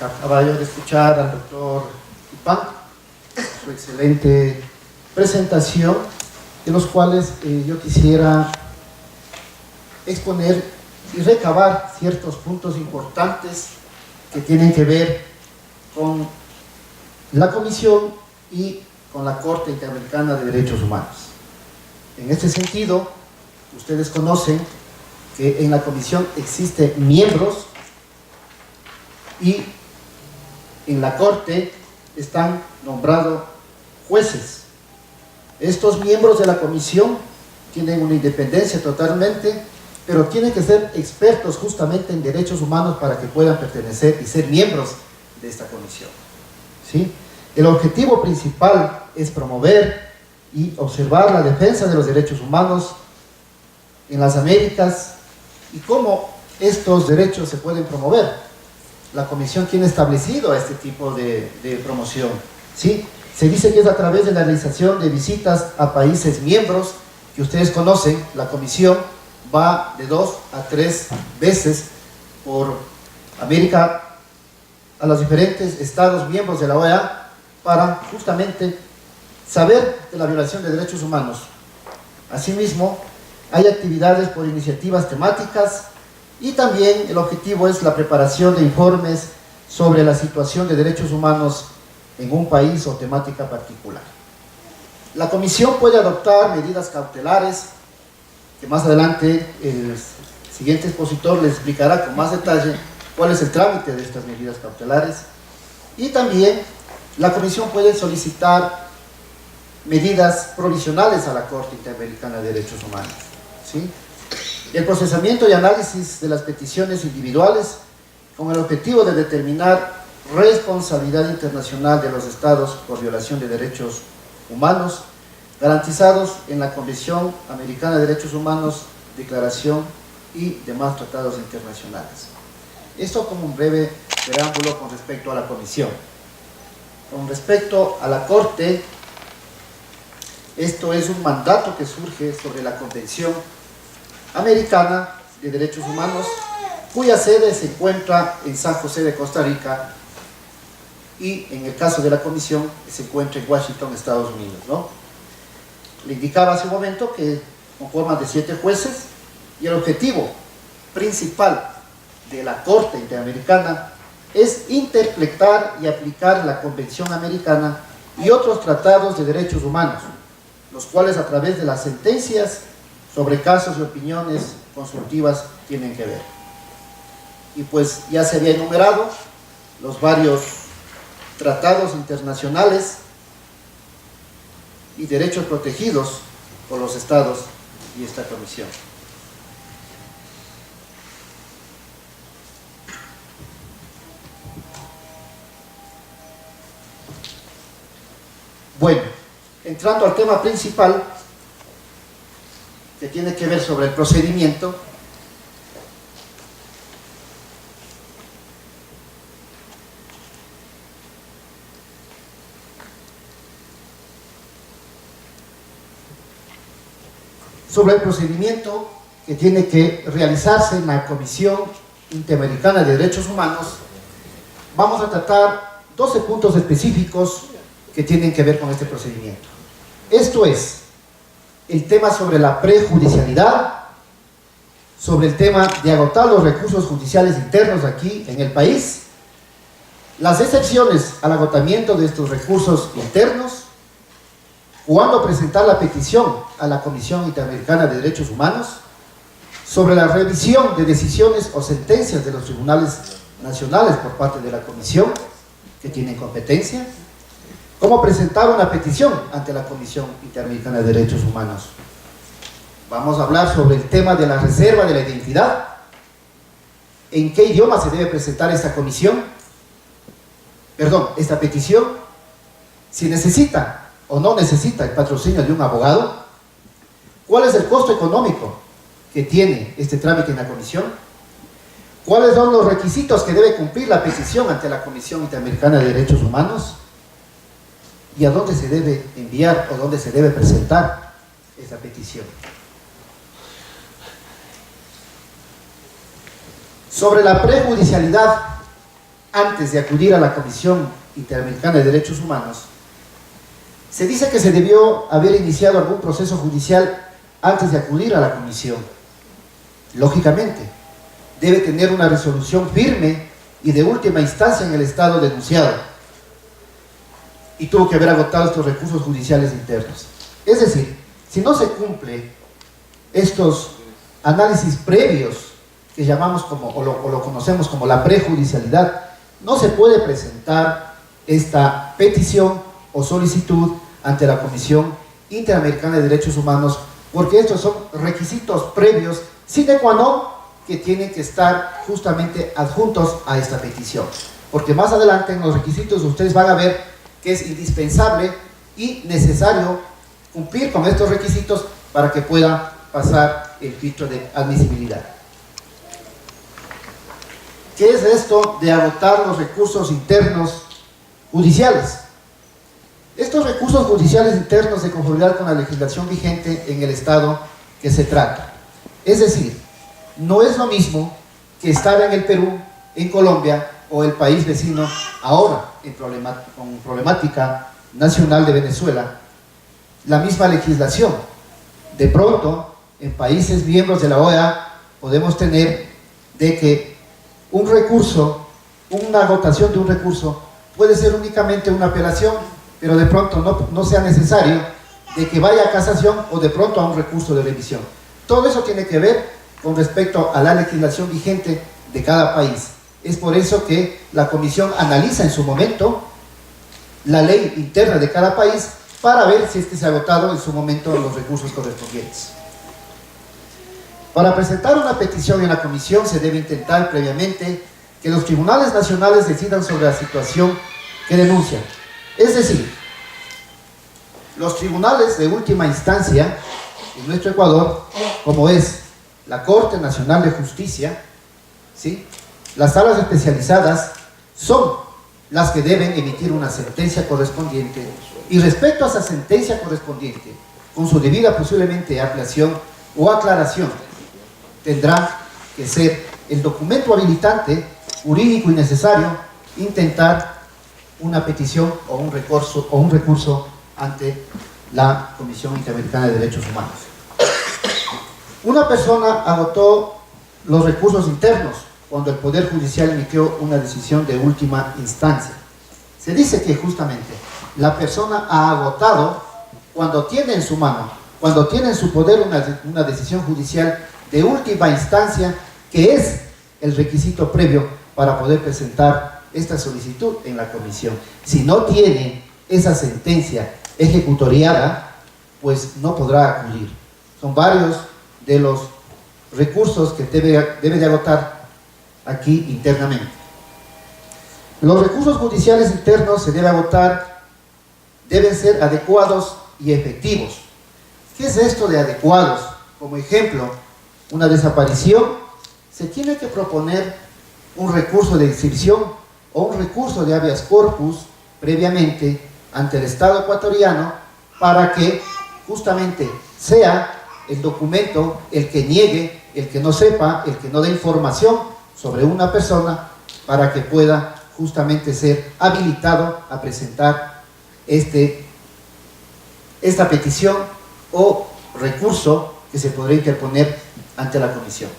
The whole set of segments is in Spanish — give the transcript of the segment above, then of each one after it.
Acabo de escuchar al doctor Ipán, su excelente presentación, de los cuales yo quisiera exponer y recabar ciertos puntos importantes que tienen que ver con la Comisión y con la Corte Interamericana de Derechos Humanos. En este sentido, ustedes conocen que en la Comisión existen miembros y en la Corte están nombrados jueces. Estos miembros de la Comisión tienen una independencia totalmente, pero tienen que ser expertos justamente en derechos humanos para que puedan pertenecer y ser miembros de esta comisión, ¿sí? El objetivo principal es promover y observar la defensa de los derechos humanos en las Américas y cómo estos derechos se pueden promover. La Comisión tiene establecido este tipo de promoción, ¿sí? Se dice que es a través de la realización de visitas a países miembros que ustedes conocen. La Comisión va de 2 a 3 veces por América a los diferentes estados miembros de la OEA para justamente saber de la violación de derechos humanos. Asimismo, hay actividades por iniciativas temáticas y también el objetivo es la preparación de informes sobre la situación de derechos humanos en un país o temática particular. La Comisión puede adoptar medidas cautelares, que más adelante el siguiente expositor les explicará con más detalle cuál es el trámite de estas medidas cautelares. Y también la Comisión puede solicitar medidas provisionales a la Corte Interamericana de Derechos Humanos, ¿sí? El procesamiento y análisis de las peticiones individuales con el objetivo de determinar responsabilidad internacional de los estados por violación de derechos humanos garantizados en la Convención Americana de Derechos Humanos, Declaración y demás tratados internacionales. Esto como un breve preámbulo con respecto a la Comisión. Con respecto a la Corte, esto es un mandato que surge sobre la Convención Americana de Derechos Humanos, cuya sede se encuentra en San José de Costa Rica y en el caso de la Comisión se encuentra en Washington, Estados Unidos, ¿no? Le indicaba hace un momento que conforman de 7 jueces y el objetivo principal de la Corte Interamericana es interpretar y aplicar la Convención Americana y otros tratados de derechos humanos, los cuales a través de las sentencias sobre casos y opiniones consultivas tienen que ver. Y pues ya se había enumerado los varios tratados internacionales y derechos protegidos por los estados y esta comisión. Bueno, entrando al tema principal, que tiene que ver sobre el procedimiento, que tiene que realizarse en la Comisión Interamericana de Derechos Humanos, vamos a tratar 12 puntos específicos que tienen que ver con este procedimiento. Esto es el tema sobre la prejudicialidad, sobre el tema de agotar los recursos judiciales internos aquí en el país, las excepciones al agotamiento de estos recursos internos, cuándo presentar la petición a la Comisión Interamericana de Derechos Humanos, sobre la revisión de decisiones o sentencias de los tribunales nacionales por parte de la Comisión, que tienen competencia, cómo presentar una petición ante la Comisión Interamericana de Derechos Humanos. Vamos a hablar sobre el tema de la reserva de la identidad, en qué idioma se debe presentar esta petición, si necesita o no necesita el patrocinio de un abogado, cuál es el costo económico que tiene este trámite en la comisión, cuáles son los requisitos que debe cumplir la petición ante la Comisión Interamericana de Derechos Humanos y a dónde se debe enviar o dónde se debe presentar esa petición. Sobre la prejudicialidad, antes de acudir a la Comisión Interamericana de Derechos Humanos, se dice que se debió haber iniciado algún proceso judicial antes de acudir a la comisión. Lógicamente, debe tener una resolución firme y de última instancia en el estado denunciado, y tuvo que haber agotado estos recursos judiciales internos. Es decir, si no se cumple estos análisis previos que llamamos como, o lo conocemos como la prejudicialidad, no se puede presentar esta petición o solicitud ante la Comisión Interamericana de Derechos Humanos, porque estos son requisitos previos sine qua non que tienen que estar justamente adjuntos a esta petición, porque más adelante en los requisitos ustedes van a ver que es indispensable y necesario cumplir con estos requisitos para que pueda pasar el filtro de admisibilidad. ¿Qué es esto de agotar los recursos internos judiciales? Estos recursos judiciales internos de conformidad con la legislación vigente en el estado que se trata. Es decir, no es lo mismo que estar en el Perú, en Colombia o el país vecino ahora con problemática nacional de Venezuela, la misma legislación. De pronto, en países miembros de la OEA podemos tener de que un recurso, una agotación de un recurso puede ser únicamente una apelación, pero de pronto no sea necesario de que vaya a casación o de pronto a un recurso de revisión. Todo eso tiene que ver con respecto a la legislación vigente de cada país. Es por eso que la Comisión analiza en su momento la ley interna de cada país para ver si es que se ha agotado en su momento los recursos correspondientes. Para presentar una petición en la Comisión se debe intentar previamente que los tribunales nacionales decidan sobre la situación que denuncian. Es decir, los tribunales de última instancia en nuestro Ecuador, como es la Corte Nacional de Justicia, ¿sí?, las salas especializadas son las que deben emitir una sentencia correspondiente, y respecto a esa sentencia correspondiente, con su debida posiblemente ampliación o aclaración, tendrá que ser el documento habilitante jurídico y necesario intentar una petición o un recurso ante la Comisión Interamericana de Derechos Humanos. Una persona agotó los recursos internos cuando el Poder Judicial emitió una decisión de última instancia. Se dice que justamente la persona ha agotado cuando tiene en su mano, cuando tiene en su poder una decisión judicial de última instancia, que es el requisito previo para poder presentar esta solicitud en la comisión. Si no tiene esa sentencia ejecutoriada, pues no podrá acudir. Son varios de los recursos que debe de agotar aquí internamente. Los recursos judiciales internos se deben agotar, deben ser adecuados y efectivos. ¿Qué es esto de adecuados? Como ejemplo, una desaparición, se tiene que proponer un recurso de inscripción o un recurso de habeas corpus previamente ante el Estado ecuatoriano para que justamente sea el documento el que niegue, el que no sepa, el que no dé información sobre una persona para que pueda justamente ser habilitado a presentar esta petición o recurso que se podrá interponer ante la comisión.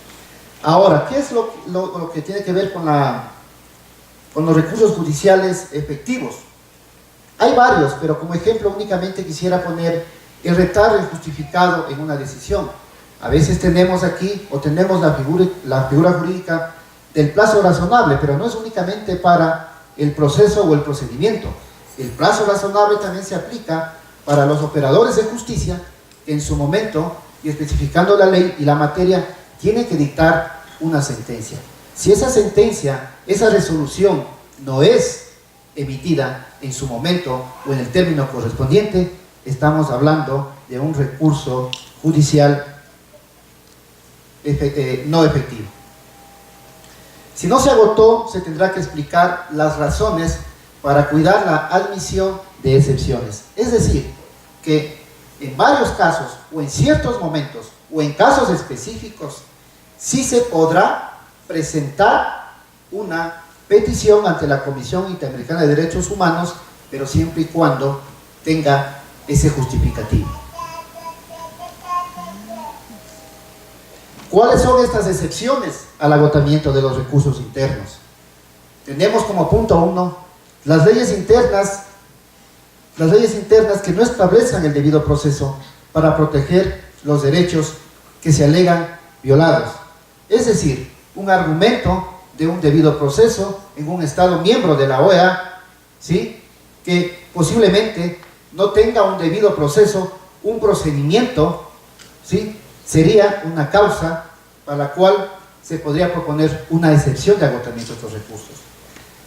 Ahora, ¿qué es lo que tiene que ver con los recursos judiciales efectivos? Hay varios, pero como ejemplo únicamente quisiera poner el retardo injustificado en una decisión. A veces tenemos aquí, o tenemos la figura jurídica del plazo razonable, pero no es únicamente para el proceso o el procedimiento. El plazo razonable también se aplica para los operadores de justicia que en su momento, y especificando la ley y la materia, tienen que dictar una sentencia. Si esa sentencia, esa resolución no es emitida en su momento o en el término correspondiente, estamos hablando de un recurso judicial no efectivo. Si no se agotó, se tendrá que explicar las razones para cuidar la admisión de excepciones. Es decir, que en varios casos, o en ciertos momentos, o en casos específicos, sí se podrá presentar una petición ante la Comisión Interamericana de Derechos Humanos, pero siempre y cuando tenga ese justificativo. ¿Cuáles son estas excepciones al agotamiento de los recursos internos? Tenemos como punto 1 las leyes internas que no establecen el debido proceso para proteger los derechos que se alegan violados. Es decir, un argumento de un debido proceso en un Estado miembro de la OEA, ¿sí?, que posiblemente no tenga un debido proceso, un procedimiento, ¿sí?, sería una causa para la cual se podría proponer una excepción de agotamiento de estos recursos.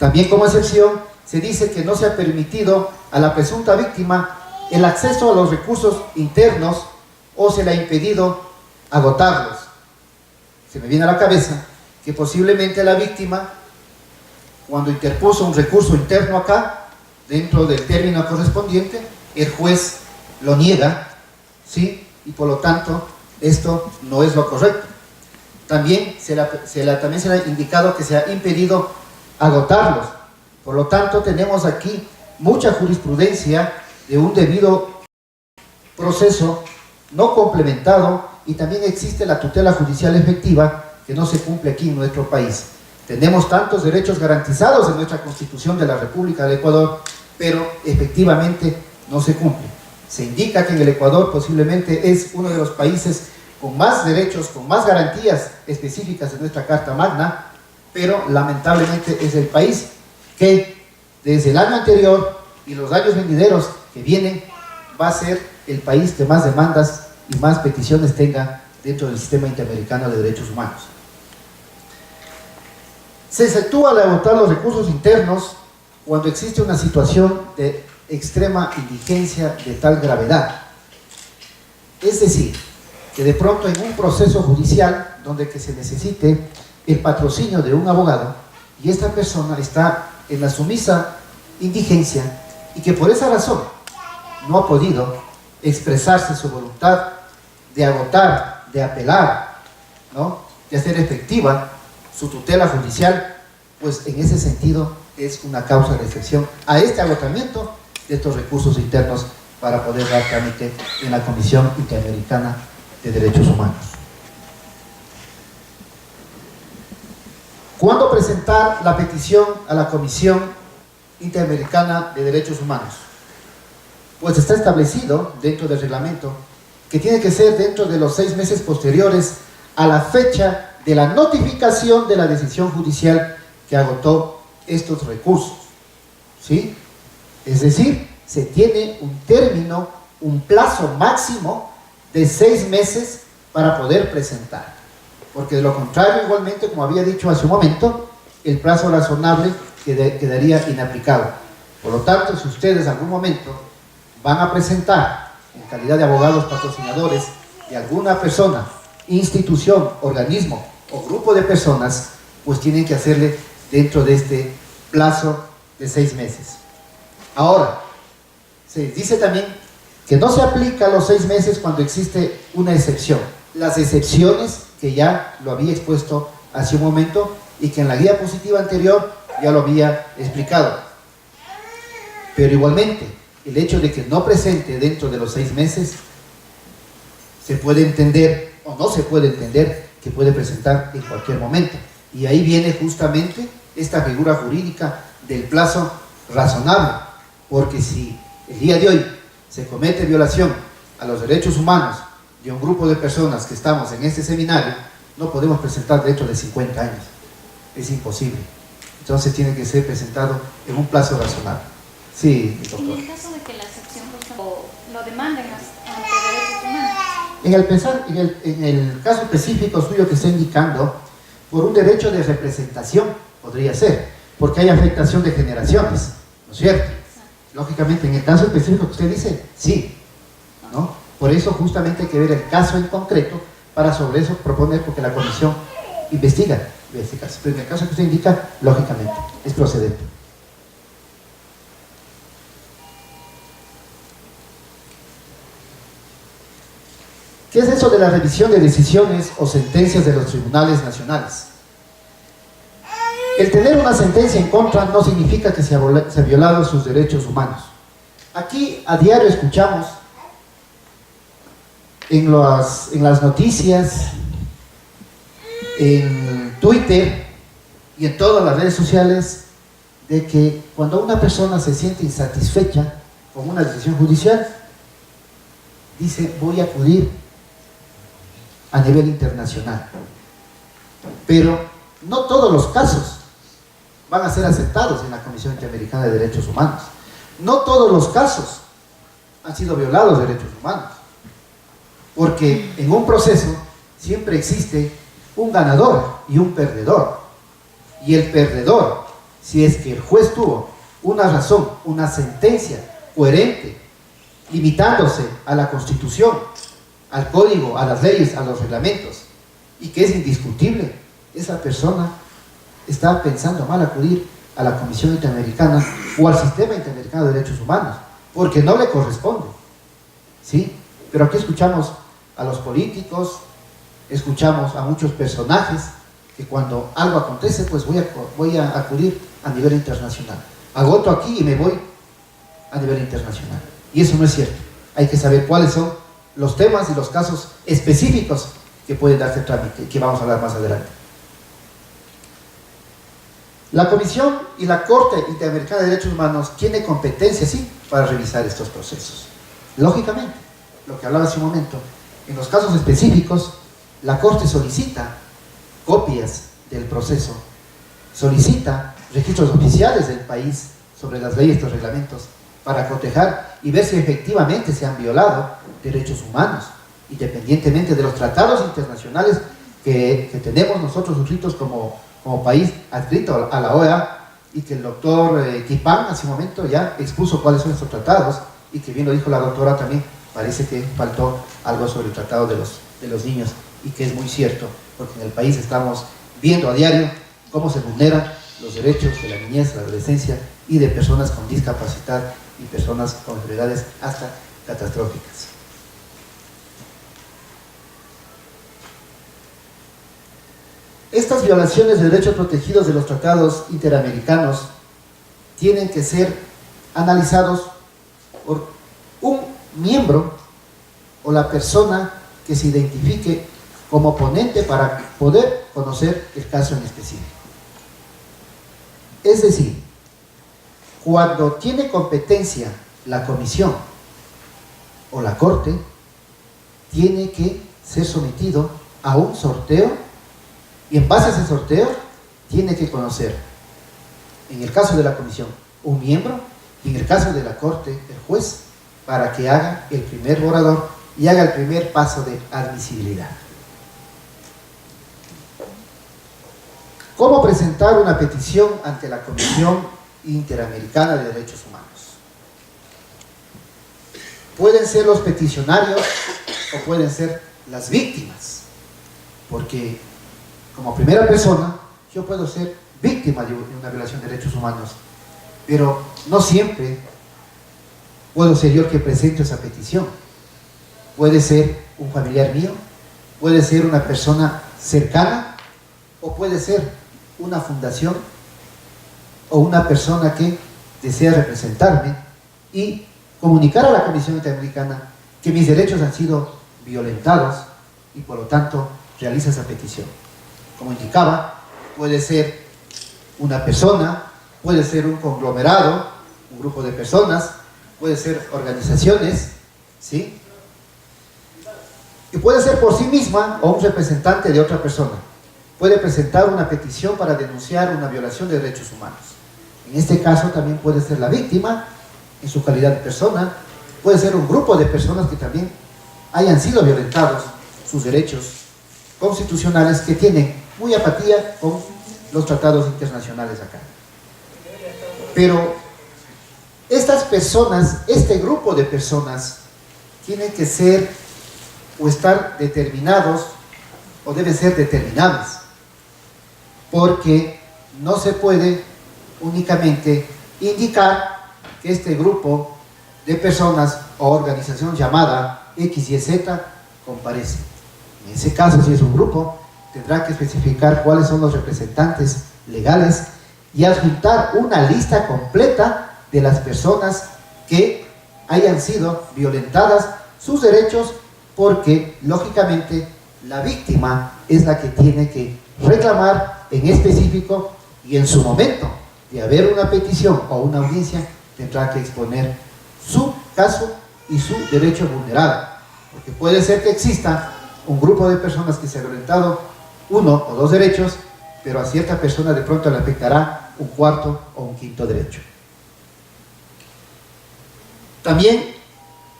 También como excepción se dice que no se ha permitido a la presunta víctima el acceso a los recursos internos o se le ha impedido agotarlos. Se me viene a la cabeza que posiblemente la víctima, cuando interpuso un recurso interno acá, dentro del término correspondiente, el juez lo niega, ¿sí?, y por lo tanto esto no es lo correcto. También se le ha indicado que se ha impedido agotarlos. Por lo tanto, tenemos aquí mucha jurisprudencia de un debido proceso no complementado, y también existe la tutela judicial efectiva que no se cumple aquí en nuestro país. Tenemos tantos derechos garantizados en nuestra Constitución de la República del Ecuador, pero efectivamente no se cumple. Se indica que en el Ecuador posiblemente es uno de los países con más derechos, con más garantías específicas en nuestra Carta Magna, pero lamentablemente es el país que desde el año anterior y los años venideros que vienen va a ser el país que más demandas y más peticiones tenga dentro del sistema interamericano de derechos humanos. Se exceptúa al agotar los recursos internos cuando existe una situación de extrema indigencia de tal gravedad. Es decir, que de pronto en un proceso judicial donde que se necesite el patrocinio de un abogado y esta persona está en la sumisa indigencia y que por esa razón no ha podido expresarse su voluntad de agotar, de apelar, ¿no?, de hacer efectiva su tutela judicial, pues en ese sentido es una causa de excepción a este agotamiento de estos recursos internos para poder dar trámite en la Comisión Interamericana de Derechos Humanos. ¿Cuándo presentar la petición a la Comisión Interamericana de Derechos Humanos? Pues está establecido dentro del reglamento que tiene que ser dentro de los 6 meses posteriores a la fecha de la notificación de la decisión judicial que agotó estos recursos, ¿sí? Es decir, se tiene un término, un plazo máximo de 6 meses para poder presentar, porque de lo contrario, igualmente, como había dicho hace un momento, el plazo razonable quedaría inaplicable. Por lo tanto, si ustedes en algún momento van a presentar en calidad de abogados patrocinadores de alguna persona, institución, organismo o grupo de personas, pues tienen que hacerle dentro de este plazo de 6 meses. Ahora, se dice también que no se aplica a los 6 meses cuando existe una excepción. Las excepciones que ya lo había expuesto hace un momento y que en la guía positiva anterior ya lo había explicado. Pero igualmente, el hecho de que no presente dentro de los 6 meses, se puede entender o no se puede entender que puede presentar en cualquier momento. Y ahí viene justamente esta figura jurídica del plazo razonable, porque si el día de hoy se comete violación a los derechos humanos de un grupo de personas que estamos en este seminario, no podemos presentar dentro de 50 años, es imposible. Entonces tiene que ser presentado en un plazo razonable. Sí, doctor. En el caso de que la excepción lo demanden ante derechos humanos. En el caso específico suyo que está indicando, por un derecho de representación podría ser, porque hay afectación de generaciones, ¿no es cierto? Lógicamente, en el caso específico que usted dice, sí, ¿no? Por eso justamente hay que ver el caso en concreto para sobre eso proponer, porque la comisión investiga este caso. Pero en el caso que usted indica, lógicamente, es procedente. ¿Qué es eso de la revisión de decisiones o sentencias de los tribunales nacionales? El tener una sentencia en contra no significa que se ha violado sus derechos humanos. Aquí a diario escuchamos en las noticias, en Twitter y en todas las redes sociales, de que cuando una persona se siente insatisfecha con una decisión judicial, dice: voy a acudir a nivel internacional. Pero no todos los casos van a ser aceptados en la Comisión Interamericana de Derechos Humanos. No todos los casos han sido violados derechos humanos, porque en un proceso siempre existe un ganador y un perdedor, y el perdedor, si es que el juez tuvo una razón, una sentencia coherente, limitándose a la Constitución, al Código, a las leyes, a los reglamentos, y que es indiscutible, esa persona está pensando mal acudir a la Comisión Interamericana o al Sistema Interamericano de Derechos Humanos, porque no le corresponde, ¿sí? Pero aquí escuchamos a los políticos, escuchamos a muchos personajes que cuando algo acontece, pues voy a acudir a nivel internacional. Agoto aquí y me voy a nivel internacional. Y eso no es cierto. Hay que saber cuáles son los temas y los casos específicos que pueden darse trámite, que vamos a hablar más adelante. La Comisión y la Corte Interamericana de Derechos Humanos tiene competencia, sí, para revisar estos procesos. Lógicamente, lo que hablaba hace un momento, en los casos específicos, la Corte solicita copias del proceso, solicita registros oficiales del país sobre las leyes y los reglamentos para cotejar y ver si efectivamente se han violado derechos humanos, independientemente de los tratados internacionales que tenemos nosotros suscritos como país adscrito a la OEA, y que el doctor Kipán hace un momento ya expuso cuáles son estos tratados, y que bien lo dijo la doctora también, parece que faltó algo sobre el tratado de los niños, y que es muy cierto, porque en el país estamos viendo a diario cómo se vulneran los derechos de la niñez, la adolescencia y de personas con discapacidad y personas con enfermedades hasta catastróficas. Estas violaciones de derechos protegidos de los tratados interamericanos tienen que ser analizados por un miembro o la persona que se identifique como ponente para poder conocer el caso en específico. Es decir, cuando tiene competencia la comisión o la corte, tiene que ser sometido a un sorteo, y en base a ese sorteo tiene que conocer, en el caso de la comisión, un miembro, y en el caso de la corte, el juez, para que haga el primer borrador y haga el primer paso de admisibilidad. ¿Cómo presentar una petición ante la Comisión Interamericana de Derechos Humanos? Pueden ser los peticionarios o pueden ser las víctimas, porque como primera persona yo puedo ser víctima de una violación de derechos humanos, pero no siempre puedo ser yo el que presento esa petición. Puede ser un familiar mío, puede ser una persona cercana, o puede ser una fundación o una persona que desea representarme y comunicar a la Comisión Interamericana que mis derechos han sido violentados y por lo tanto realiza esa petición. Como indicaba, puede ser una persona, puede ser un conglomerado, un grupo de personas, puede ser organizaciones, ¿sí? Y puede ser por sí misma o un representante de otra persona. Puede presentar una petición para denunciar una violación de derechos humanos. En este caso también puede ser la víctima en su calidad de persona, puede ser un grupo de personas que también hayan sido violentados sus derechos constitucionales, que tienen muy apatía con los tratados internacionales acá. Pero estas personas, este grupo de personas, tienen que ser o estar determinados o deben ser determinables, porque no se puede únicamente indicar que este grupo de personas o organización llamada X, Y, Z comparece. En ese caso, si es un grupo, tendrá que especificar cuáles son los representantes legales y adjuntar una lista completa de las personas que hayan sido violentadas sus derechos, porque lógicamente la víctima es la que tiene que reclamar en específico, y en su momento de haber una petición o una audiencia tendrá que exponer su caso y su derecho vulnerado, porque puede ser que exista un grupo de personas que se ha violentado uno o dos derechos, pero a cierta persona de pronto le afectará un cuarto o un quinto derecho. También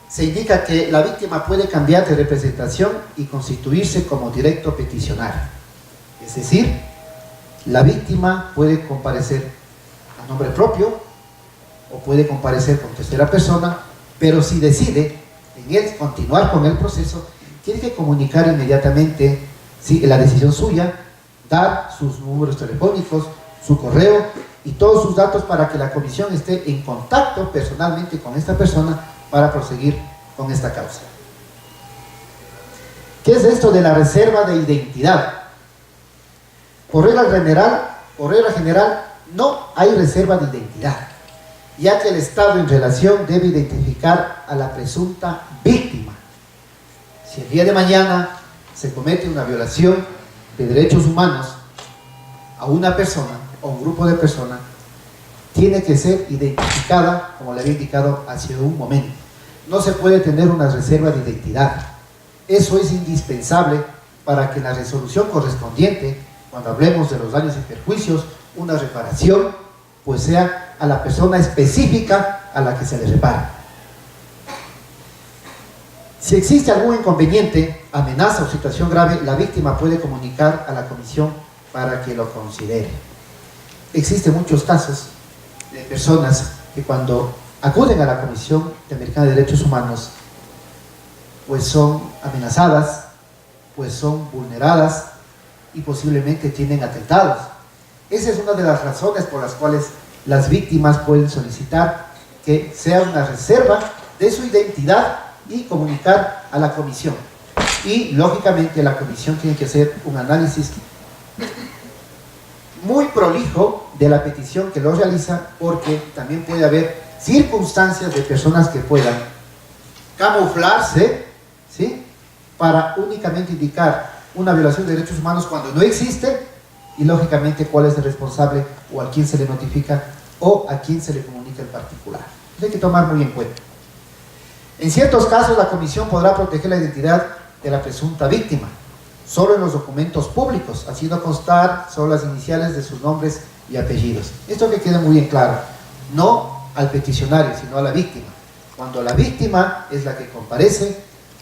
se indica que la víctima puede cambiar de representación y constituirse como directo peticionario. Es decir, la víctima puede comparecer a nombre propio o puede comparecer con tercera persona, pero si decide en él continuar con el proceso, tiene que comunicar inmediatamente, ¿sí?, la decisión suya, dar sus números telefónicos, su correo y todos sus datos para que la comisión esté en contacto personalmente con esta persona para proseguir con esta causa. ¿Qué es esto de la reserva de identidad? Por regla general, no hay reserva de identidad, ya que el Estado en relación debe identificar a la presunta víctima. Si el día de mañana se comete una violación de derechos humanos a una persona o un grupo de personas, tiene que ser identificada, como le había indicado hace un momento. No se puede tener una reserva de identidad. Eso es indispensable para que en la resolución correspondiente, cuando hablemos de los daños y perjuicios, una reparación, pues sea a la persona específica a la que se le repara. Si existe algún inconveniente, amenaza o situación grave, la víctima puede comunicar a la comisión para que lo considere. Existen muchos casos de personas que cuando acuden a la Comisión Interamericana de Derechos Humanos, pues son amenazadas, pues son vulneradas y posiblemente tienen atentados. Esa es una de las razones por las cuales las víctimas pueden solicitar que sea una reserva de su identidad y comunicar a la comisión. Y lógicamente la comisión tiene que hacer un análisis muy prolijo de la petición que lo realiza, porque también puede haber circunstancias de personas que puedan camuflarse, ¿sí?, para únicamente indicar una violación de derechos humanos cuando no existe, y lógicamente cuál es el responsable o a quién se le notifica o a quién se le comunica en particular. Hay que tomar muy en cuenta. En ciertos casos la comisión podrá proteger la identidad de la presunta víctima solo en los documentos públicos, haciendo constar solo las iniciales de sus nombres y apellidos. Esto que quede muy en claro, no al peticionario, sino a la víctima. Cuando la víctima es la que comparece,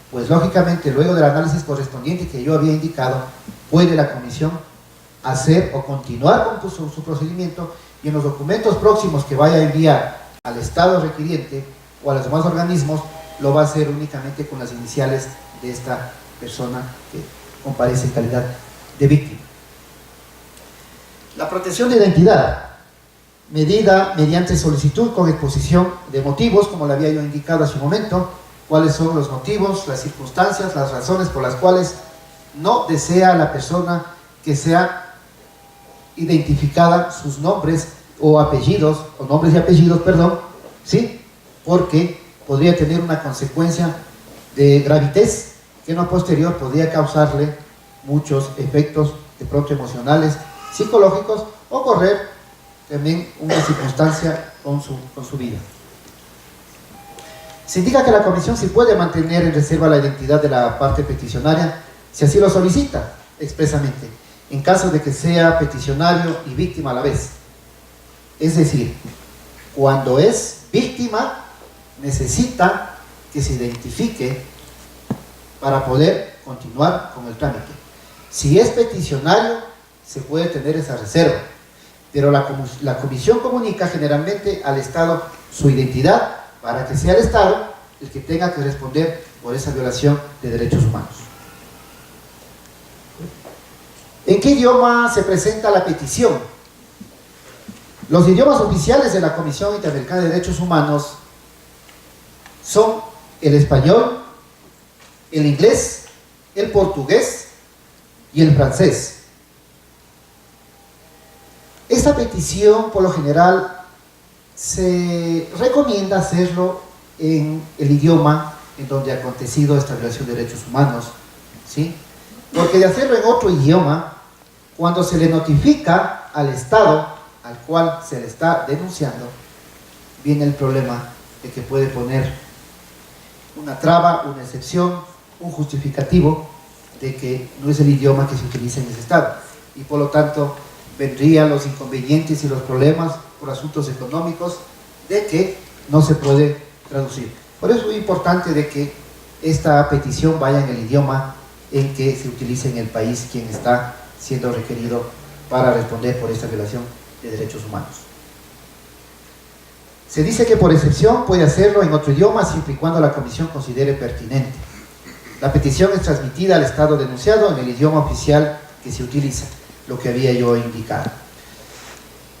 pues lógicamente luego del análisis correspondiente que yo había indicado, puede la comisión hacer o continuar con su procedimiento, y en los documentos próximos que vaya a enviar al Estado requiriente o a los demás organismos, lo va a hacer únicamente con las iniciales de esta persona que comparece en calidad de víctima. La protección de identidad, medida mediante solicitud con exposición de motivos, como le había yo indicado hace un momento, cuáles son los motivos, las circunstancias, las razones por las cuales no desea la persona que sea identificada sus nombres o apellidos, o nombres y apellidos, perdón, ¿sí?, porque podría tener una consecuencia de gravidez que en lo posterior podría causarle muchos efectos de pronto emocionales, psicológicos, o correr también una circunstancia con su vida. Se indica que la comisión sí puede mantener en reserva la identidad de la parte peticionaria si así lo solicita expresamente, en caso de que sea peticionario y víctima a la vez. Es decir, cuando es víctima necesita que se identifique para poder continuar con el trámite. Si es peticionario, se puede tener esa reserva, pero la comisión comunica generalmente al Estado su identidad para que sea el Estado el que tenga que responder por esa violación de derechos humanos. ¿En qué idioma se presenta la petición? Los idiomas oficiales de la Comisión Interamericana de Derechos Humanos son el español, el inglés, el portugués y el francés. Esta petición, por lo general, se recomienda hacerlo en el idioma en donde ha acontecido esta violación de derechos humanos, ¿sí? Porque de hacerlo en otro idioma, cuando se le notifica al Estado al cual se le está denunciando, viene el problema de que puede poner una traba, una excepción, un justificativo de que no es el idioma que se utiliza en ese Estado. Y por lo tanto, vendrían los inconvenientes y los problemas por asuntos económicos de que no se puede traducir. Por eso es muy importante de que esta petición vaya en el idioma en que se utilice en el país quien está siendo requerido para responder por esta violación de derechos humanos. Se dice que por excepción puede hacerlo en otro idioma siempre y cuando la comisión considere pertinente. La petición es transmitida al Estado denunciado en el idioma oficial que se utiliza, lo que había yo indicado.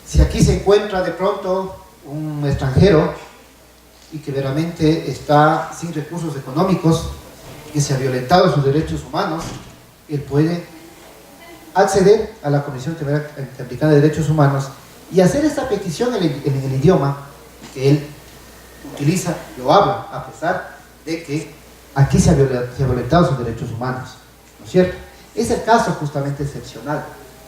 Si aquí se encuentra de pronto un extranjero y que verdaderamente está sin recursos económicos, que se ha violentado sus derechos humanos, él puede acceder a la Comisión Interamericana de Derechos Humanos y hacer esta petición en el idioma que él utiliza, lo habla, a pesar de que aquí se ha violentado sus derechos humanos, ¿no es cierto? Es el caso justamente excepcional,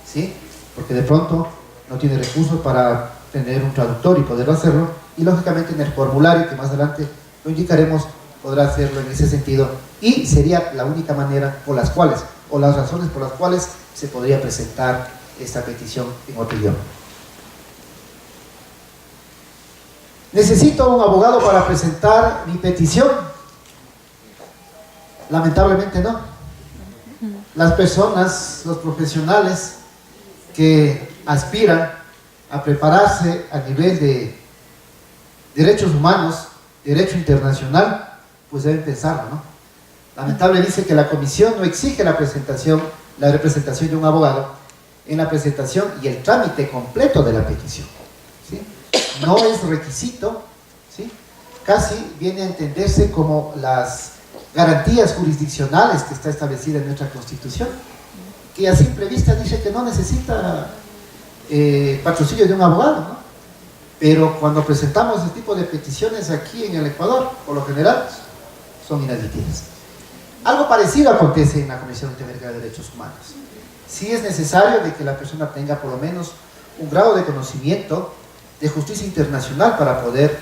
¿sí? Porque de pronto no tiene recursos para tener un traductor y poderlo hacerlo, y lógicamente en el formulario, que más adelante lo indicaremos, podrá hacerlo en ese sentido, y sería la única manera por las cuales, o las razones por las cuales se podría presentar esta petición en otro idioma. ¿Necesito un abogado para presentar mi petición? Lamentablemente no. Las personas, los profesionales que aspiran a prepararse a nivel de derechos humanos, derecho internacional, pues deben pensarlo, ¿no? Lamentable dice que la comisión no exige la representación de un abogado en la presentación y el trámite completo de la petición, ¿sí? No es requisito, ¿sí? Casi viene a entenderse como las garantías jurisdiccionales que está establecida en nuestra Constitución, que a simple vista dice que no necesita patrocinio de un abogado, ¿no? Pero cuando presentamos este tipo de peticiones aquí en el Ecuador, por lo general, son inadmitidas. Algo parecido acontece en la Comisión Interamericana de Derechos Humanos. Sí es necesario de que la persona tenga por lo menos un grado de conocimiento de justicia internacional para poder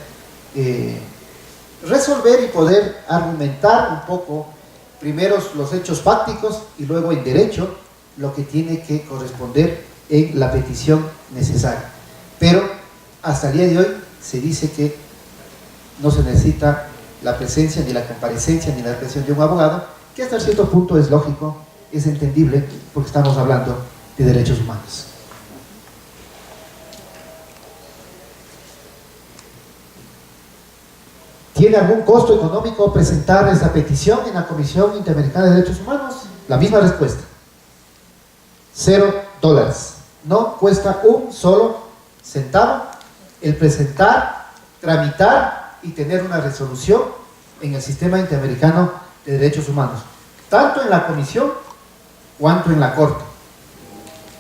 resolver y poder argumentar un poco, primero los hechos fácticos y luego en derecho, lo que tiene que corresponder en la petición necesaria. Pero hasta el día de hoy se dice que no se necesita la presencia, ni la comparecencia, ni la expresión de un abogado, que hasta cierto punto es lógico, es entendible, porque estamos hablando de derechos humanos. ¿Tiene algún costo económico presentar esa petición en la Comisión Interamericana de Derechos Humanos? La misma respuesta. $0. No cuesta un solo centavo el presentar, tramitar y tener una resolución en el Sistema Interamericano de Derechos Humanos, tanto en la Comisión cuanto en la Corte.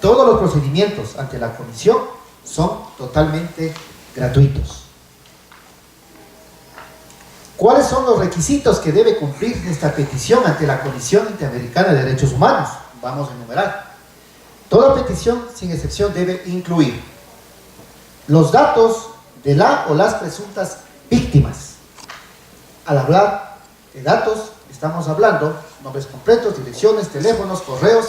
Todos los procedimientos ante la Comisión son totalmente gratuitos. ¿Cuáles son los requisitos que debe cumplir esta petición ante la Comisión Interamericana de Derechos Humanos? Vamos a enumerar. Toda petición, sin excepción, debe incluir los datos de la o las presuntas víctimas. Al hablar de datos, estamos hablando nombres completos, direcciones, teléfonos, correos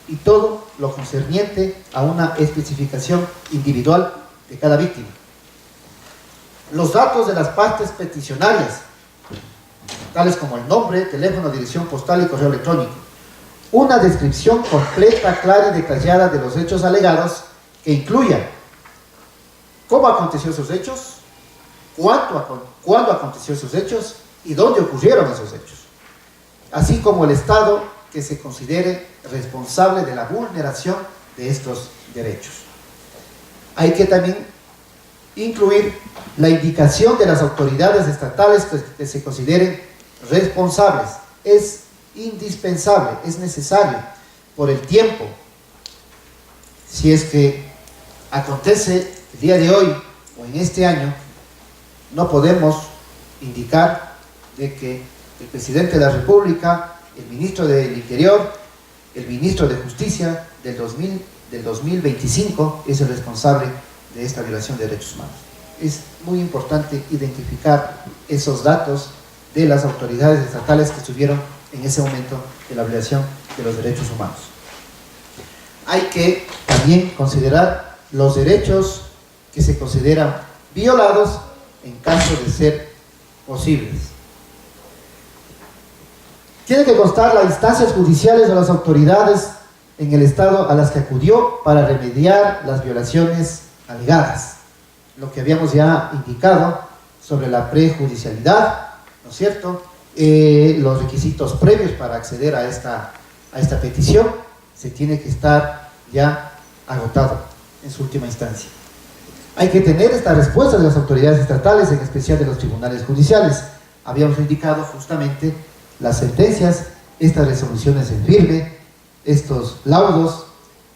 y todo lo concerniente a una especificación individual de cada víctima. Los datos de las partes peticionarias, tales como el nombre, teléfono, dirección postal y correo electrónico. Una descripción completa, clara y detallada de los hechos alegados que incluya cómo aconteció esos hechos, cuándo aconteció esos hechos y dónde ocurrieron esos hechos, así como el Estado que se considere responsable de la vulneración de estos derechos. Hay que también incluir la indicación de las autoridades estatales que se consideren responsables. Es indispensable, es necesario por el tiempo, si es que acontece el día de hoy o en este año, no podemos indicar de que el presidente de la República, el ministro del Interior, el ministro de Justicia del 2025 es el responsable de esta violación de derechos humanos. Es muy importante identificar esos datos de las autoridades estatales que estuvieron en ese momento de la violación de los derechos humanos. Hay que también considerar los derechos que se consideran violados en caso de ser posibles. Tiene que constar las instancias judiciales o las autoridades en el Estado a las que acudió para remediar las violaciones alegadas. Lo que habíamos ya indicado sobre la prejudicialidad, ¿no es cierto? Los requisitos previos para acceder a esta petición, se tiene que estar ya agotado en su última instancia. Hay que tener esta respuesta de las autoridades estatales, en especial de los tribunales judiciales. Habíamos indicado justamente las sentencias, estas resoluciones en firme, estos laudos,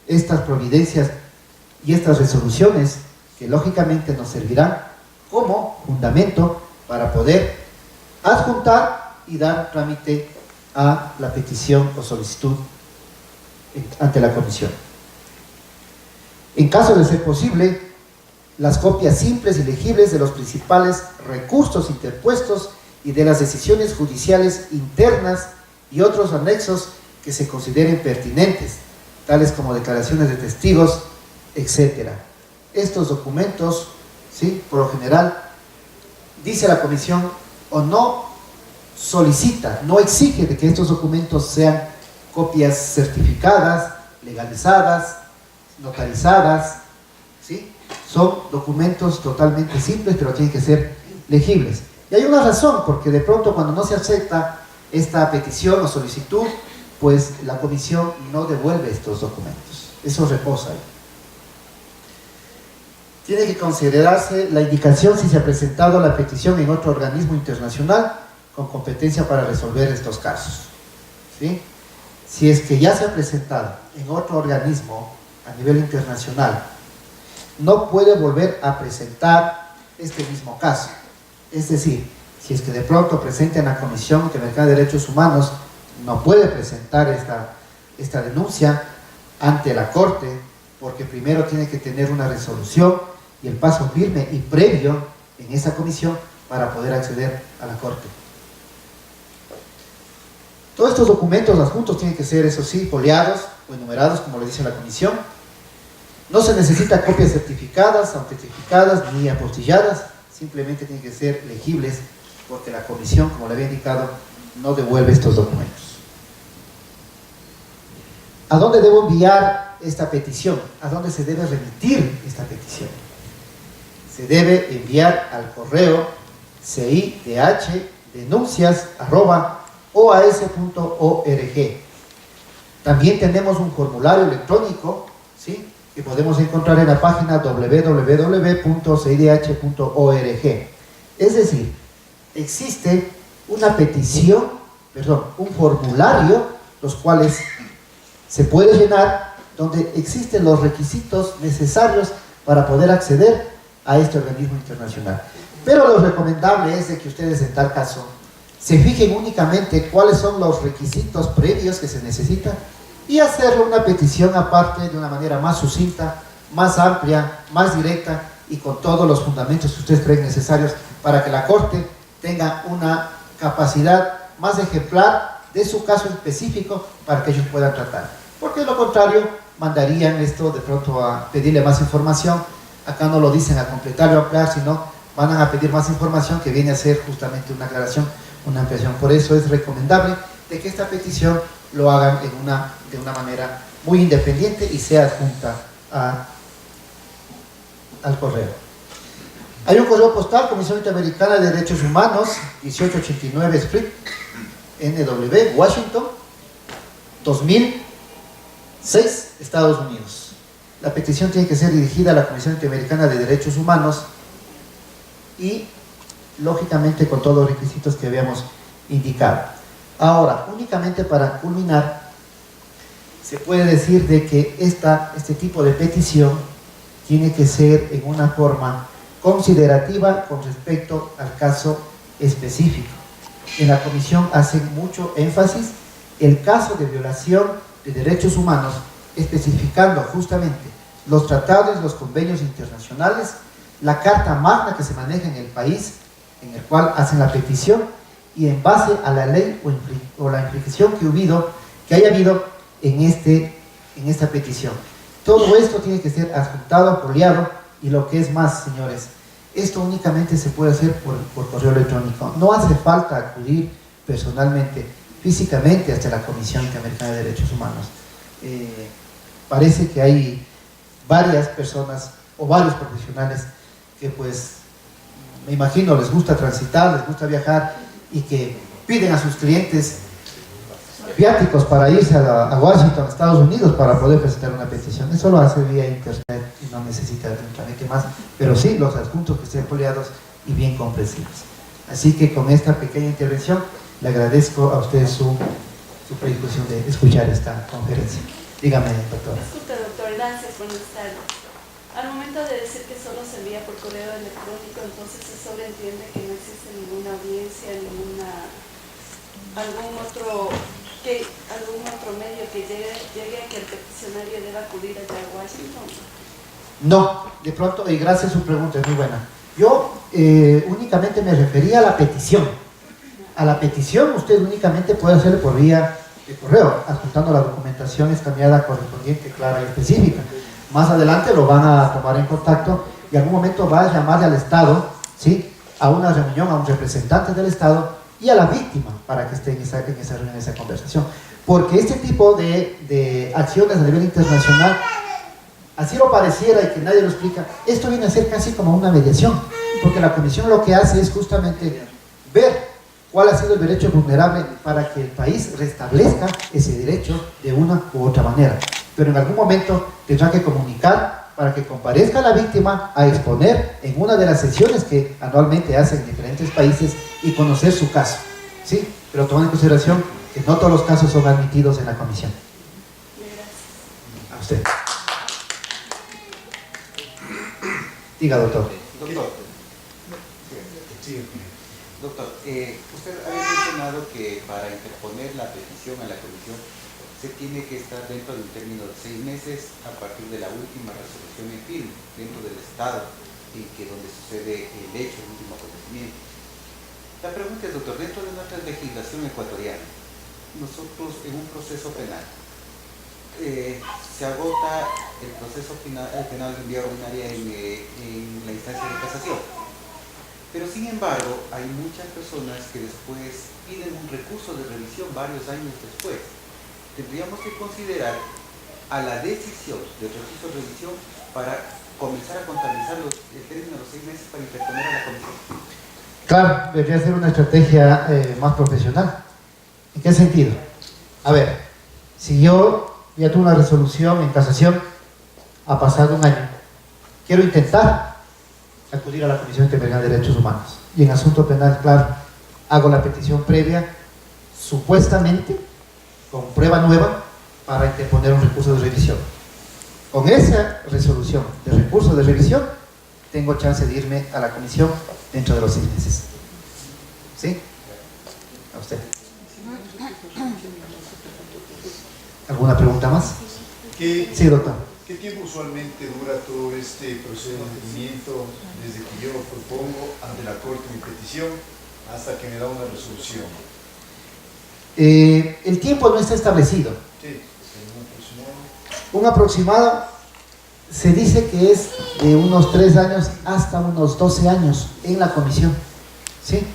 estas providencias y estas resoluciones que lógicamente nos servirán como fundamento para poder adjuntar y dar trámite a la petición o solicitud ante la comisión. En caso de ser posible, las copias simples y legibles de los principales recursos interpuestos y de las decisiones judiciales internas y otros anexos que se consideren pertinentes, tales como declaraciones de testigos, etc. Estos documentos, ¿sí?, por lo general, dice la comisión, o no solicita, no exige de que estos documentos sean copias certificadas, legalizadas, notarizadas, ¿sí? Son documentos totalmente simples, pero tienen que ser legibles. Y hay una razón, porque de pronto cuando no se acepta esta petición o solicitud, pues la comisión no devuelve estos documentos. Eso reposa ahí. Tiene que considerarse la indicación si se ha presentado la petición en otro organismo internacional con competencia para resolver estos casos, ¿sí? Si es que ya se ha presentado en otro organismo a nivel internacional, no puede volver a presentar este mismo caso. Es decir, si es que de pronto presenta en la Comisión Interamericana de Derechos Humanos, no puede presentar esta denuncia ante la Corte, porque primero tiene que tener una resolución y el paso firme y previo en esa comisión para poder acceder a la Corte. Todos estos documentos adjuntos tienen que ser, eso sí, foliados o enumerados, como le dice la comisión. No se necesita copias certificadas, autentificadas ni apostilladas, simplemente tienen que ser legibles, porque la comisión, como le había indicado, no devuelve estos documentos. ¿A dónde debo enviar esta petición? ¿A dónde se debe remitir esta petición? Se debe enviar al correo cidh-denuncias@oas.org. También tenemos un formulario electrónico, ¿sí?, que podemos encontrar en la página www.cidh.org. Es decir, existe una petición, un formulario, los cuales se puede llenar, donde existen los requisitos necesarios para poder acceder a este organismo internacional. Pero lo recomendable es de que ustedes en tal caso se fijen únicamente cuáles son los requisitos previos que se necesitan y hacerle una petición aparte de una manera más sucinta, más amplia, más directa y con todos los fundamentos que ustedes creen necesarios para que la Corte tenga una capacidad más ejemplar de su caso específico para que ellos puedan tratar. Porque de lo contrario, mandarían esto de pronto a pedirle más información. Acá no lo dicen a completar o ampliar, sino van a pedir más información que viene a ser justamente una aclaración, una ampliación. Por eso es recomendable de que esta petición lo hagan de una manera muy independiente y sea adjunta al correo. Hay un correo postal, Comisión Interamericana de Derechos Humanos, 1889 Street, NW, Washington, 2006, Estados Unidos. La petición tiene que ser dirigida a la Comisión Interamericana de Derechos Humanos y, lógicamente, con todos los requisitos que habíamos indicado. Ahora, únicamente para culminar, se puede decir de que este tipo de petición tiene que ser en una forma considerativa con respecto al caso específico. En la comisión hacen mucho énfasis el caso de violación de derechos humanos, especificando justamente los tratados, los convenios internacionales, la carta magna que se maneja en el país, en el cual hacen la petición, y en base a la ley o la infracción que haya habido en esta petición. Todo esto tiene que ser adjuntado, apoyado, y lo que es más, señores, esto únicamente se puede hacer por correo electrónico. No hace falta acudir personalmente, físicamente, hasta la Comisión Interamericana de Derechos Humanos. Parece que hay varias personas o varios profesionales que, pues, me imagino les gusta transitar, les gusta viajar, y que piden a sus clientes viáticos para irse a Washington, Estados Unidos, para poder presentar una petición. Eso lo hace vía internet y no necesita de un trámite más, pero sí los adjuntos que estén apoyados y bien comprensibles. Así que con esta pequeña intervención le agradezco a usted su predisposición de escuchar esta conferencia. Dígame, doctora. Disculpe, doctor, gracias, buenas tardes. Al momento de decir que solo se envía por correo electrónico, entonces se sobreentiende que no existe ninguna audiencia, algún otro medio que llegue a que el peticionario deba acudir allá a Washington. No, de pronto, y gracias, su pregunta es muy buena. Yo únicamente me refería a la petición. A la petición usted únicamente puede hacerlo por vía de correo, adjuntando la documentación escaneada correspondiente, clara y específica. Más adelante lo van a tomar en contacto y en algún momento va a llamarle al Estado, ¿sí?, a una reunión, a un representante del Estado y a la víctima para que esté en esa reunión, en esa conversación. Porque este tipo de acciones a nivel internacional, así lo pareciera y que nadie lo explica, esto viene a ser casi como una mediación, porque la Comisión lo que hace es justamente ver cuál ha sido el derecho vulnerable para que el país restablezca ese derecho de una u otra manera. Pero en algún momento tendrá que comunicar para que comparezca la víctima a exponer en una de las sesiones que anualmente hacen en diferentes países y conocer su caso, ¿sí? Pero tomando en consideración que no todos los casos son admitidos en la comisión. A usted. Diga, doctor. Doctor, usted ha mencionado que para interponer la petición a la comisión se tiene que estar dentro de un término de 6 meses a partir de la última resolución en firme dentro del Estado y que donde sucede el hecho, el último acontecimiento. La pregunta es, doctor, dentro de nuestra legislación ecuatoriana, nosotros en un proceso penal se agota el proceso penal de vía ordinaria en la instancia de casación. Pero sin embargo, hay muchas personas que después piden un recurso de revisión varios años después. Tendríamos que considerar a la decisión del recurso de revisión para comenzar a contabilizar el término de los 6 meses para interponer a la comisión. Claro, debería ser una estrategia más profesional. ¿En qué sentido? A ver, si yo ya tuve una resolución en casación, ha pasado un año, quiero intentar acudir a la Comisión Interamericana de Derechos Humanos. Y en asunto penal, claro, hago la petición previa, supuestamente, con prueba nueva, para interponer un recurso de revisión. Con esa resolución de recurso de revisión, tengo chance de irme a la comisión dentro de los 6 meses. ¿Sí? A usted. ¿Alguna pregunta más? Sí, doctor. ¿Qué tiempo usualmente dura todo este procedimiento desde que yo propongo ante la Corte mi petición hasta que me da una resolución? El tiempo no está establecido. Sí, un aproximado se dice que es de unos 3 años hasta unos 12 años en la comisión, ¿sí?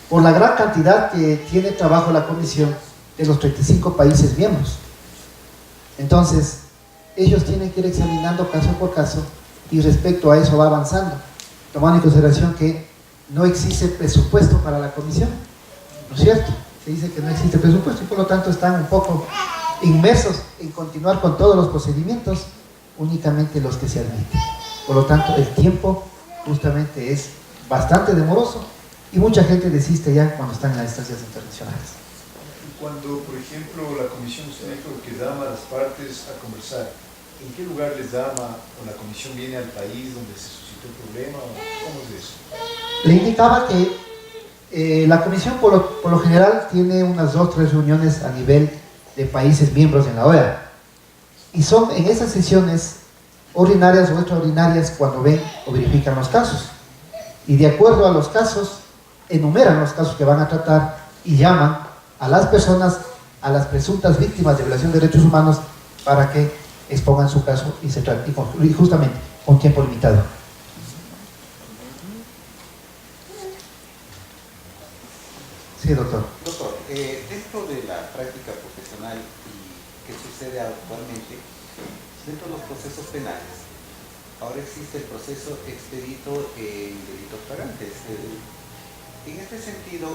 Por la gran cantidad que tiene trabajo la comisión de los 35 países miembros. Entonces, ellos tienen que ir examinando caso por caso y respecto a eso va avanzando, tomando en consideración que no existe presupuesto para la comisión, ¿no es cierto? Se dice que no existe presupuesto y por lo tanto están un poco inmersos en continuar con todos los procedimientos, únicamente los que se admiten. Por lo tanto, el tiempo justamente es bastante demoroso y mucha gente desiste ya cuando están en las instancias internacionales. Cuando, por ejemplo, la comisión usted dijo que llama a las partes a conversar, ¿En qué lugar les llama o la comisión viene al país donde se suscitó el problema? ¿Cómo es eso? Le indicaba que la comisión por lo general tiene unas 2 o 3 reuniones a nivel de países miembros en la OEA. Y son en esas sesiones ordinarias o extraordinarias cuando ven o verifican los casos. Y de acuerdo a los casos, enumeran los casos que van a tratar y llaman a las personas, a las presuntas víctimas de violación de derechos humanos para que expongan su caso y se trate, y justamente con tiempo limitado. Sí, doctor. Doctor, dentro de la práctica profesional y que sucede actualmente, dentro de los procesos penales, ahora existe el proceso expedito en delitos flagrantes. En este sentido,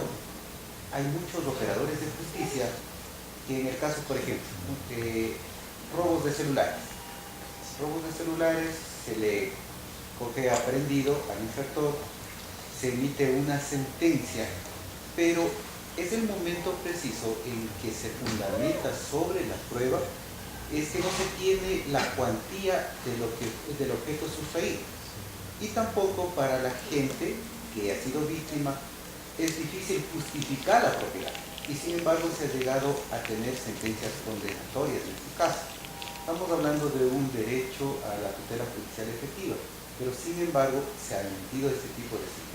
hay muchos operadores de justicia que en el caso, por ejemplo, robos de celulares. Robos de celulares, se le coge aprehendido al infractor, se emite una sentencia, pero es el momento preciso en que se fundamenta sobre la prueba, es que no se tiene la cuantía del objeto sustraído. Y tampoco para la gente que ha sido víctima es difícil justificar la propiedad. Y sin embargo se ha llegado a tener sentencias condenatorias en este caso. Estamos hablando de un derecho a la tutela judicial efectiva, pero sin embargo se ha emitido este tipo de sentencias.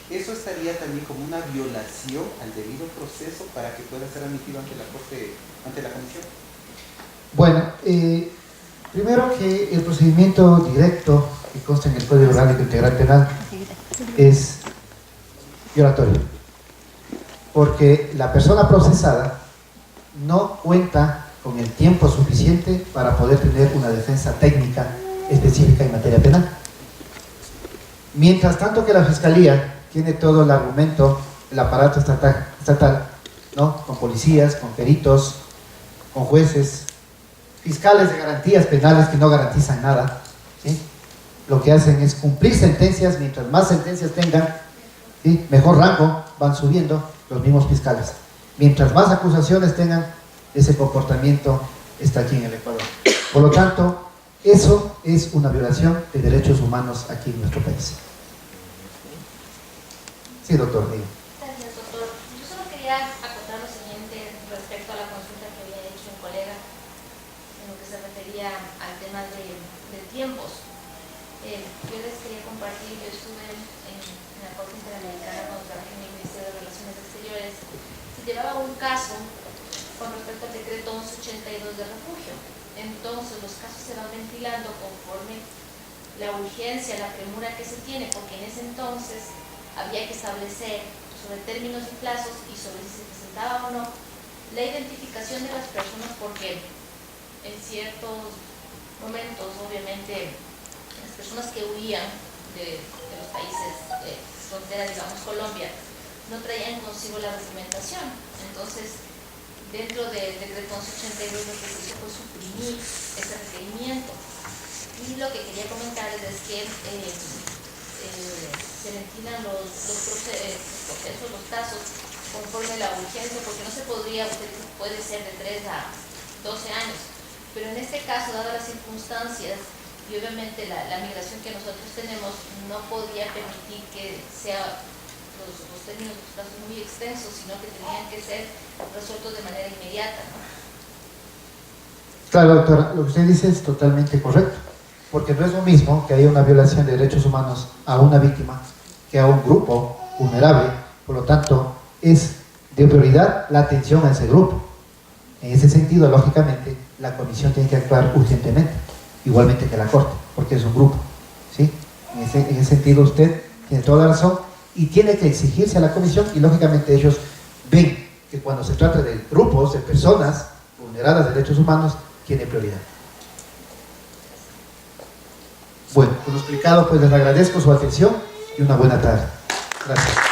Eso estaría también como una violación al debido proceso para que pueda ser admitido ante la Corte, ante la Comisión. Bueno, primero que el procedimiento directo que consta en el Código Orgánico Integral Penal es violatorio, porque la persona procesada no cuenta con el tiempo suficiente para poder tener una defensa técnica específica en materia penal. Mientras tanto que la Fiscalía tiene todo el argumento, el aparato estatal, ¿no? Con policías, con peritos, con jueces, fiscales de garantías penales que no garantizan nada, ¿sí? Lo que hacen es cumplir sentencias. Mientras más sentencias tengan, ¿sí?, mejor rango van subiendo los mismos fiscales. Mientras más acusaciones tengan, ese comportamiento está aquí en el Ecuador. Por lo tanto, eso es una violación de derechos humanos aquí en nuestro país. Sí, doctor. Gracias, doctor. Yo solo quería acotar lo siguiente respecto a la consulta que había hecho un colega en lo que se refería al tema de tiempos. Yo les quería compartir, yo estuve en la Corte Interamericana cuando trabajé en el Ministerio de Relaciones Exteriores. Se llevaba un caso con respecto al decreto 1182 de refugio. Entonces los casos se van ventilando conforme la urgencia, la premura que se tiene, porque en ese entonces había que establecer sobre términos y plazos y sobre si se presentaba o no la identificación de las personas, porque en ciertos momentos, obviamente, las personas que huían de los países de frontera, digamos Colombia, no traían consigo la documentación. Entonces, dentro del decreto 1182 lo que se hizo fue suprimir ese requerimiento. Y lo que quería comentarles es que se ventilan los procesos, los casos conforme la urgencia, porque no se podría, puede ser de 3 a 12 años, pero en este caso, dadas las circunstancias y obviamente la migración que nosotros tenemos, no podía permitir que sea los términos de los plazos muy extensos, sino que tenían que ser resueltos de manera inmediata, ¿no? Claro, doctora, lo que usted dice es totalmente correcto, porque no es lo mismo que haya una violación de derechos humanos a una víctima que a un grupo vulnerable. Por lo tanto, es de prioridad la atención a ese grupo. En ese sentido, lógicamente, la comisión tiene que actuar urgentemente, igualmente que la Corte, porque es un grupo, ¿sí? En ese sentido, usted tiene toda la razón y tiene que exigirse a la comisión, y lógicamente ellos ven que cuando se trata de grupos, de personas vulneradas de derechos humanos, tiene prioridad. Bueno, con lo explicado, pues les agradezco su atención y una buena tarde. Gracias.